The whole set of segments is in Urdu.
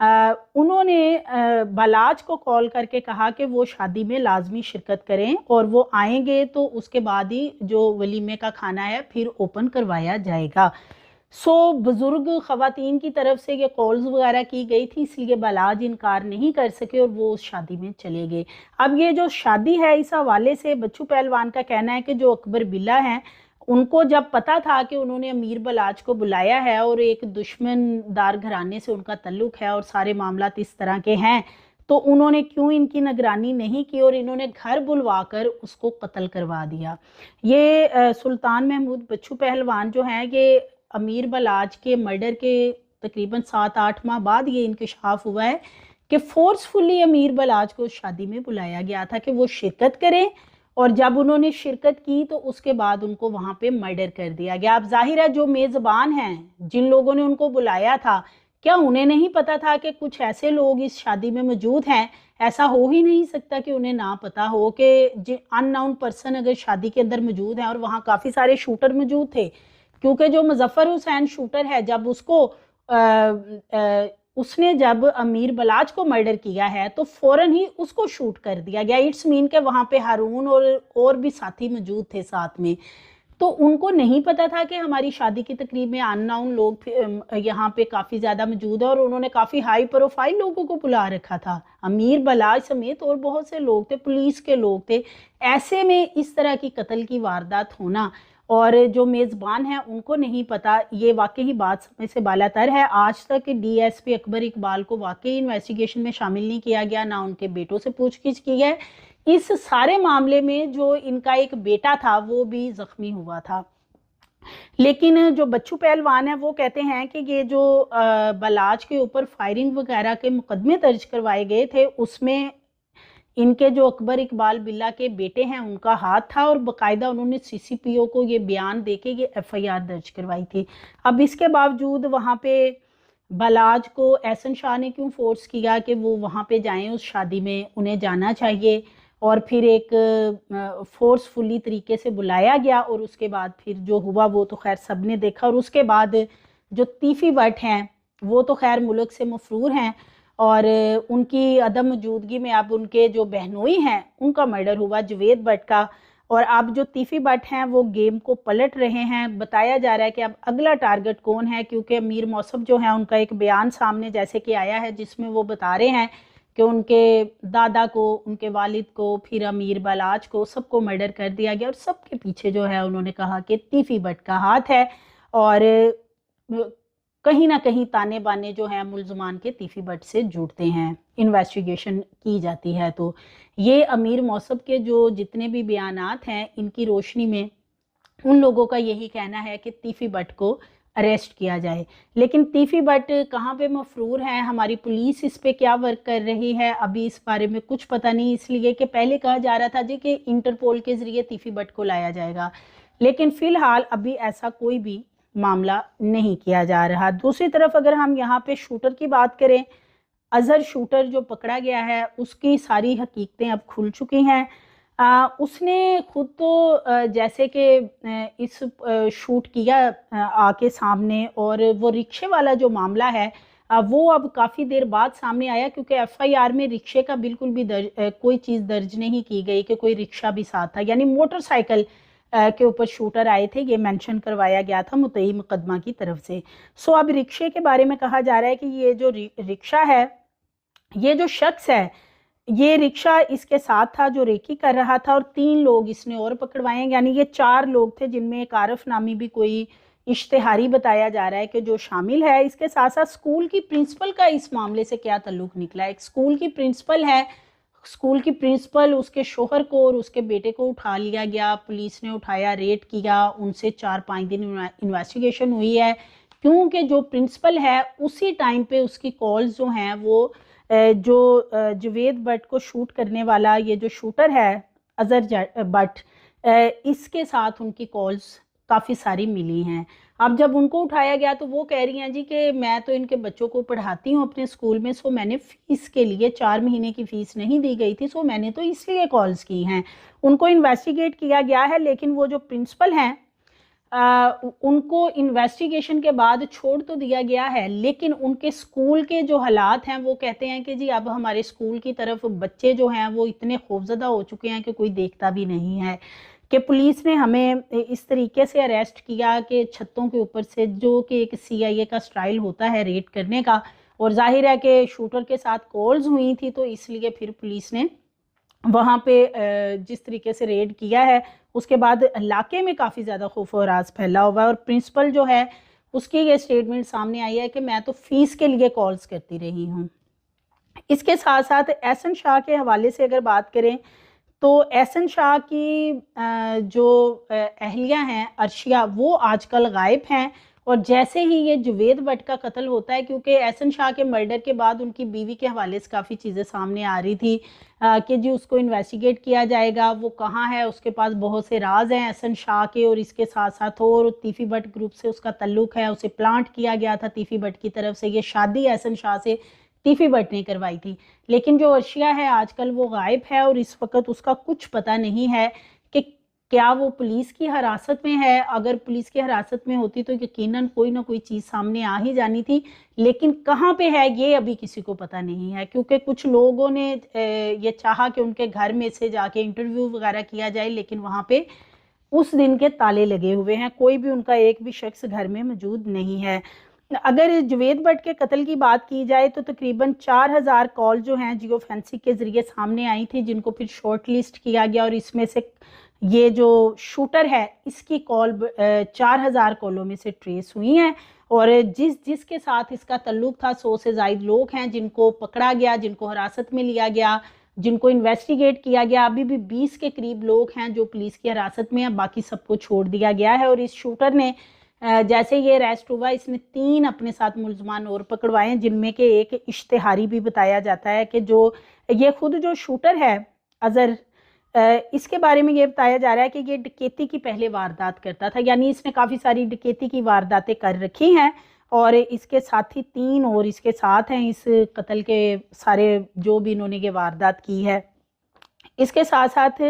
انہوں نے بلاج کو کال کر کے کہا کہ وہ شادی میں لازمی شرکت کریں اور وہ آئیں گے تو اس کے بعد ہی جو ولیمے کا کھانا ہے پھر اوپن کروایا جائے گا۔ بزرگ خواتین کی طرف سے یہ کالز وغیرہ کی گئی تھی، اس لیے بلاج انکار نہیں کر سکے اور وہ اس شادی میں چلے گئے۔ اب یہ جو شادی ہے اس حوالے سے بچو پہلوان کا کہنا ہے کہ جو اکبر بلّہ ہیں ان کو جب پتا تھا کہ انہوں نے امیر بلاج کو بلایا ہے اور ایک دشمن دار گھرانے سے ان کا تعلق ہے اور سارے معاملات اس طرح کے ہیں، تو انہوں نے کیوں ان کی نگرانی نہیں کی اور انہوں نے گھر بلوا کر اس کو قتل کروا دیا۔ یہ سلطان محمود بچو پہلوان جو ہیں یہ امیر بلاج کے مرڈر کے تقریباً 7-8 ماہ بعد یہ انکشاف ہوا ہے کہ فورسفلی امیر بلاج کو شادی میں بلایا گیا تھا کہ وہ شرکت کریں، اور جب انہوں نے شرکت کی تو اس کے بعد ان کو وہاں پہ مرڈر کر دیا گیا۔ اب ظاہر ہے جو میزبان ہیں جن لوگوں نے ان کو بلایا تھا، کیا انہیں نہیں پتا تھا کہ کچھ ایسے لوگ اس شادی میں موجود ہیں؟ ایسا ہو ہی نہیں سکتا کہ انہیں نہ پتا ہو کہ ان نون پرسن اگر شادی کے اندر موجود ہیں، اور وہاں کافی سارے شوٹر موجود تھے، کیونکہ جو مظفر حسین شوٹر ہے جب اس نے جب امیر بلاج کو مرڈر کیا ہے تو فوراً ہی اس کو شوٹ کر دیا گیا۔ اٹس مین کہ وہاں پہ ہارون اور بھی ساتھی موجود تھے ساتھ میں، تو ان کو نہیں پتا تھا کہ ہماری شادی کی تقریب میں ان نون لوگ یہاں پہ کافی زیادہ موجود ہیں، اور انہوں نے کافی ہائی پروفائل لوگوں کو بلا رکھا تھا، امیر بلاج سمیت اور بہت سے لوگ تھے، پولیس کے لوگ تھے۔ ایسے میں اس طرح کی قتل کی واردات ہونا اور جو میزبان ہیں ان کو نہیں پتا، یہ واقعی بات سمجھ سے بالاتر ہے۔ آج تک ڈی ایس پی اکبر اقبال کو واقعی انویسٹیگیشن میں شامل نہیں کیا گیا، نہ ان کے بیٹوں سے پوچھ گچھ کی ہے۔ اس سارے معاملے میں جو ان کا ایک بیٹا تھا وہ بھی زخمی ہوا تھا، لیکن جو بچو پہلوان ہیں وہ کہتے ہیں کہ یہ جو بلاج کے اوپر فائرنگ وغیرہ کے مقدمے درج کروائے گئے تھے اس میں ان کے جو اکبر اقبال بلّہ کے بیٹے ہیں ان کا ہاتھ تھا، اور باقاعدہ انہوں نے سی سی پی او کو یہ بیان دے کے یہ ایف آئی آر درج کروائی تھی۔ اب اس کے باوجود وہاں پہ بلاج کو احسن شاہ نے کیوں فورس کیا کہ وہ وہاں پہ جائیں اس شادی میں، انہیں جانا چاہیے، اور پھر ایک فورسفلی طریقے سے بلایا گیا، اور اس کے بعد پھر جو ہوا وہ تو خیر سب نے دیکھا۔ اور اس کے بعد جو تیفی بٹ ہیں وہ تو خیر ملک سے مفرور ہیں، اور ان کی عدم موجودگی میں اب ان کے جو بہنوئی ہیں ان کا مرڈر ہوا جوید بٹ کا، اور اب جو تیفی بٹ ہیں وہ گیم کو پلٹ رہے ہیں۔ بتایا جا رہا ہے کہ اب اگلا ٹارگٹ کون ہے، کیونکہ امیر موصف جو ہیں ان کا ایک بیان سامنے جیسے کہ آیا ہے جس میں وہ بتا رہے ہیں کہ ان کے دادا کو، ان کے والد کو، پھر امیر بلاج کو، سب کو مرڈر کر دیا گیا، اور سب کے پیچھے جو ہے انہوں نے کہا کہ تیفی بٹ کا ہاتھ ہے، اور کہیں نہ کہیں تانے بانے جو ہیں ملزمان کے تیفی بٹ سے جڑتے ہیں، انویسٹیگیشن کی جاتی ہے۔ تو یہ امیر موصف کے جو جتنے بھی بیانات ہیں ان کی روشنی میں ان لوگوں کا یہی کہنا ہے کہ تیفی بٹ کو اریسٹ کیا جائے، لیکن تیفی بٹ کہاں پہ مفرور ہیں، ہماری پولیس اس پہ کیا ورک کر رہی ہے، ابھی اس بارے میں کچھ پتہ نہیں، اس لیے کہ پہلے کہا جا رہا تھا جی کہ انٹرپول کے ذریعے تیفی بٹ کو لایا جائے گا، لیکن فی الحال ابھی ایسا کوئی بھی معاملہ نہیں کیا جا رہا۔ دوسری طرف اگر ہم یہاں پہ شوٹر کی بات کریں، اظہر شوٹر جو پکڑا گیا ہے اس کی ساری حقیقتیں اب کھل چکی ہیں۔ اس نے خود تو جیسے کہ اس شوٹ کیا آ کے سامنے، اور وہ رکشے والا جو معاملہ ہے وہ اب کافی دیر بعد سامنے آیا، کیونکہ ایف آئی آر میں رکشے کا بالکل بھی کوئی چیز درج نہیں کی گئی کہ کوئی رکشہ بھی ساتھ تھا، یعنی موٹر سائیکل کے اوپر شوٹر آئے تھے، یہ مینشن کروایا گیا تھا مدعی مقدمہ کی طرف سے۔ اب رکشے کے بارے میں کہا جا رہا ہے کہ یہ جو رکشہ ہے، یہ جو شخص ہے یہ رکشہ اس کے ساتھ تھا جو ریکی کر رہا تھا، اور 3 لوگ اس نے اور پکڑوائے ہیں، یعنی یہ 4 لوگ تھے جن میں ایک عارف نامی بھی کوئی اشتہاری بتایا جا رہا ہے کہ جو شامل ہے۔ اس کے ساتھ ساتھ اسکول کی پرنسپل کا اس معاملے سے کیا تعلق نکلا ہے؟ ایک اسکول کی پرنسپل ہے، اسکول کی پرنسپل، اس کے شوہر کو اور اس کے بیٹے کو اٹھا لیا گیا، پولیس نے اٹھایا، ریڈ کیا، ان سے 4-5 دن انویسٹیگیشن ہوئی ہے، کیونکہ جو پرنسپل ہے اسی ٹائم پہ اس کی کالز جو ہیں وہ جو جوید بٹ کو شوٹ کرنے والا یہ جو شوٹر ہے اظہر بٹ، اس کے ساتھ ان کی کالز کافی ساری ملی ہیں۔ اب جب ان کو اٹھایا گیا تو وہ کہہ رہی ہیں جی کہ میں تو ان کے بچوں کو پڑھاتی ہوں اپنے اسکول میں، میں نے فیس کے لیے 4 مہینے کی فیس نہیں دی گئی تھی، میں نے تو اس لیے کالز کی ہیں۔ ان کو انویسٹیگیٹ کیا گیا ہے، لیکن وہ جو پرنسپل ہیں ان کو انویسٹیگیشن کے بعد چھوڑ تو دیا گیا ہے، لیکن ان کے اسکول کے جو حالات ہیں وہ کہتے ہیں کہ جی اب ہمارے اسکول کی طرف بچے جو ہیں وہ اتنے خوفزدہ ہو چکے ہیں کہ کوئی دیکھتا بھی نہیں ہے، کہ پولیس نے ہمیں اس طریقے سے اریسٹ کیا کہ چھتوں کے اوپر سے، جو کہ ایک CIA کا سٹائل ہوتا ہے ریڈ کرنے کا، اور ظاہر ہے کہ شوٹر کے ساتھ کالز ہوئی تھی تو اس لیے پھر پولیس نے وہاں پہ جس طریقے سے ریڈ کیا ہے، اس کے بعد علاقے میں کافی زیادہ خوف و ہراس پھیلا ہوا ہے، اور پرنسپل جو ہے اس کی یہ اسٹیٹمنٹ سامنے آئی ہے کہ میں تو فیس کے لیے کالز کرتی رہی ہوں۔ اس کے ساتھ ساتھ احسن شاہ کے حوالے سے اگر بات کریں تو احسن شاہ کی جو اہلیہ ہیں عرشیہ، وہ آج کل غائب ہیں، اور جیسے ہی یہ جوید بٹ کا قتل ہوتا ہے، کیونکہ احسن شاہ کے مرڈر کے بعد ان کی بیوی کے حوالے سے کافی چیزیں سامنے آ رہی تھی کہ جی اس کو انویسٹیگیٹ کیا جائے گا، وہ کہاں ہے، اس کے پاس بہت سے راز ہیں احسن شاہ کے، اور اس کے ساتھ ساتھ اور تیفی بٹ گروپ سے اس کا تعلق ہے، اسے پلانٹ کیا گیا تھا تیفی بٹ کی طرف سے، یہ شادی احسن شاہ سے تیفی بٹ نے کروائی تھی، لیکن جو عرشیہ ہے آج کل وہ غائب ہے، اور اس وقت اس کا کچھ پتہ نہیں ہے کہ کیا وہ پولیس کی حراست میں ہے۔ اگر پولیس کی حراست میں ہوتی تو یقیناً کوئی نہ کوئی چیز سامنے آ ہی جانی تھی، لیکن کہاں پہ ہے یہ ابھی کسی کو پتہ نہیں ہے، کیونکہ کچھ لوگوں نے یہ چاہا کہ ان کے گھر میں سے جا کے انٹرویو وغیرہ کیا جائے، لیکن وہاں پہ اس دن کے تالے لگے ہوئے ہیں، کوئی بھی ان کا ایک بھی شخص گھر میں موجود نہیں ہے۔ اگر جوید بٹ کے قتل کی بات کی جائے تو تقریباً 4000 کال جو ہیں جیو فینسی کے ذریعے سامنے آئی تھی، جن کو پھر شارٹ لسٹ کیا گیا، اور اس میں سے یہ جو شوٹر ہے اس کی کال 4000 کالوں میں سے ٹریس ہوئی ہیں، اور جس کے ساتھ اس کا تعلق تھا 100 سے زائد لوگ ہیں جن کو پکڑا گیا، جن کو حراست میں لیا گیا، جن کو انویسٹیگیٹ کیا گیا۔ ابھی بھی 20 کے قریب لوگ ہیں جو پولیس کی حراست میں ہیں، باقی سب کو چھوڑ دیا گیا ہے، اور اس شوٹر نے جیسے یہ اریسٹ ہوا اس نے 3 اپنے ساتھ ملزمان اور پکڑوائے ہیں، جن میں کہ ایک اشتہاری بھی بتایا جاتا ہے کہ جو یہ خود جو شوٹر ہے اظہر، اس کے بارے میں یہ بتایا جا رہا ہے کہ یہ ڈکیتی کی پہلے واردات کرتا تھا، یعنی اس نے کافی ساری ڈکیتی کی وارداتیں کر رکھی ہیں، اور اس کے ساتھی 3 اور اس کے ساتھ ہیں اس قتل کے سارے جو بھی انہوں نے یہ واردات کی ہے۔ اس کے ساتھ ساتھ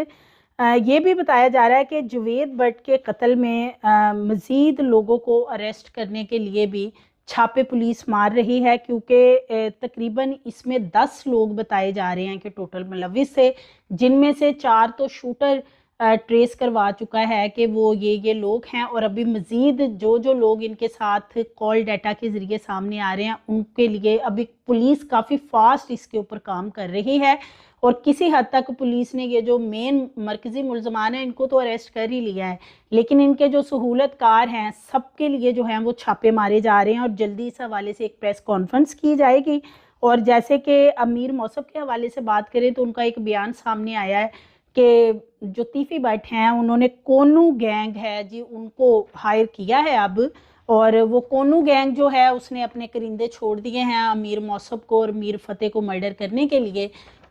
یہ بھی بتایا جا رہا ہے کہ جوید بٹ کے قتل میں مزید لوگوں کو اریسٹ کرنے کے لیے بھی چھاپے پولیس مار رہی ہے، کیونکہ تقریباً اس میں 10 لوگ بتائے جا رہے ہیں کہ ٹوٹل ملوث سے، جن میں سے 4 تو شوٹر ٹریس کروا چکا ہے کہ وہ یہ لوگ ہیں، اور ابھی مزید جو لوگ ان کے ساتھ کال ڈیٹا کے ذریعے سامنے آ رہے ہیں ان کے لیے ابھی پولیس کافی فاسٹ اس کے اوپر کام کر رہی ہے، اور کسی حد تک پولیس نے یہ جو مین مرکزی ملزمان ہیں ان کو تو اریسٹ کر ہی لیا ہے، لیکن ان کے جو سہولت کار ہیں سب کے لیے جو ہیں وہ چھاپے مارے جا رہے ہیں، اور جلدی اس حوالے سے ایک پریس کانفرنس کی جائے گی۔ اور جیسے کہ امیر موصف کے حوالے سے بات کریں تو ان کا ایک بیان سامنے آیا ہے کہ جو تیفی بٹ ہیں انہوں نے کونو گینگ ہے جی ان کو ہائر کیا ہے اب، اور وہ کونو گینگ جو ہے اس نے اپنے کرندے چھوڑ دیے ہیں امیر موصف کو اور میر فتح کو مرڈر کرنے کے لیے۔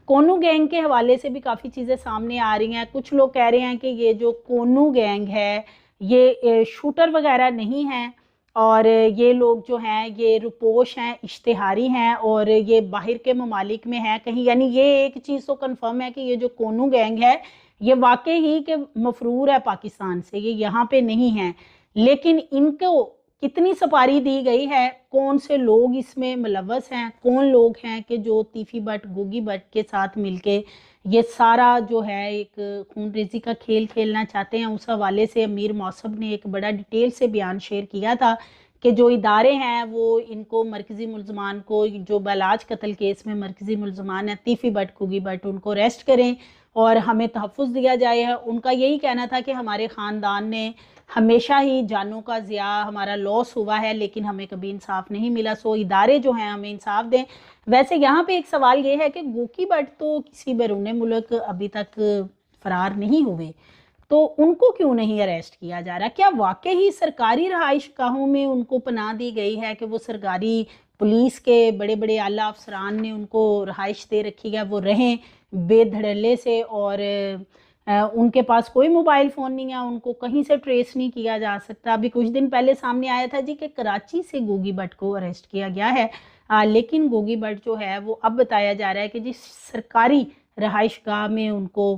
کونو گینگ کے حوالے سے بھی کافی چیزیں سامنے آ رہی ہیں، کچھ لوگ کہہ رہے ہیں کہ یہ جو کونو گینگ ہے یہ شوٹر وغیرہ نہیں ہیں، اور یہ لوگ جو ہیں یہ رپوش ہیں، اشتہاری ہیں، اور یہ باہر کے ممالک میں ہیں کہیں، یعنی یہ ایک چیز تو کنفرم ہے کہ یہ جو کونو گینگ ہے یہ واقعی ہی کہ مفرور ہے پاکستان سے، یہ یہاں پہ نہیں ہیں، لیکن ان کو کتنی سپاری دی گئی ہے، کون سے لوگ اس میں ملوث ہیں، کون لوگ ہیں کہ جو تیفی بٹ گوگی بٹ کے ساتھ مل کے یہ سارا جو ہے ایک خون ریزی کا کھیل کھیلنا چاہتے ہیں، اس حوالے سے امیر موصف نے ایک بڑا ڈیٹیل سے بیان شیئر کیا تھا کہ جو ادارے ہیں وہ ان کو مرکزی ملزمان کو، جو بالاج قتل کیس میں مرکزی ملزمان ہیں تیفی بٹ گوگی بٹ، ان کو اریسٹ کریں اور ہمیں تحفظ دیا جائے۔ ان کا یہی کہنا تھا کہ ہمارے خاندان نے ہمیشہ ہی جانوں کا ضیاع ہمارا لاس ہوا ہے، لیکن ہمیں کبھی انصاف نہیں ملا، سو ادارے جو ہیں ہمیں انصاف دیں۔ ویسے یہاں پہ ایک سوال یہ ہے کہ گوگی بٹ تو کسی بیرون ملک ابھی تک فرار نہیں ہوئے، تو ان کو کیوں نہیں اریسٹ کیا جا رہا؟ کیا واقعی سرکاری رہائش گاہوں میں ان کو پناہ دی گئی ہے کہ وہ سرکاری پولیس کے بڑے بڑے اعلیٰ افسران نے ان کو رہائش دے رکھی ہے، وہ رہیں بے دھڑلے سے، اور ان کے پاس کوئی موبائل فون نہیں ہے، ان کو کہیں سے ٹریس نہیں کیا جا سکتا؟ ابھی کچھ دن پہلے سامنے آیا تھا جی کہ کراچی سے گوگی بٹ کو اریسٹ کیا گیا ہے، لیکن گوگی بٹ جو ہے وہ اب بتایا جا رہا ہے کہ جی سرکاری رہائش گاہ میں ان کو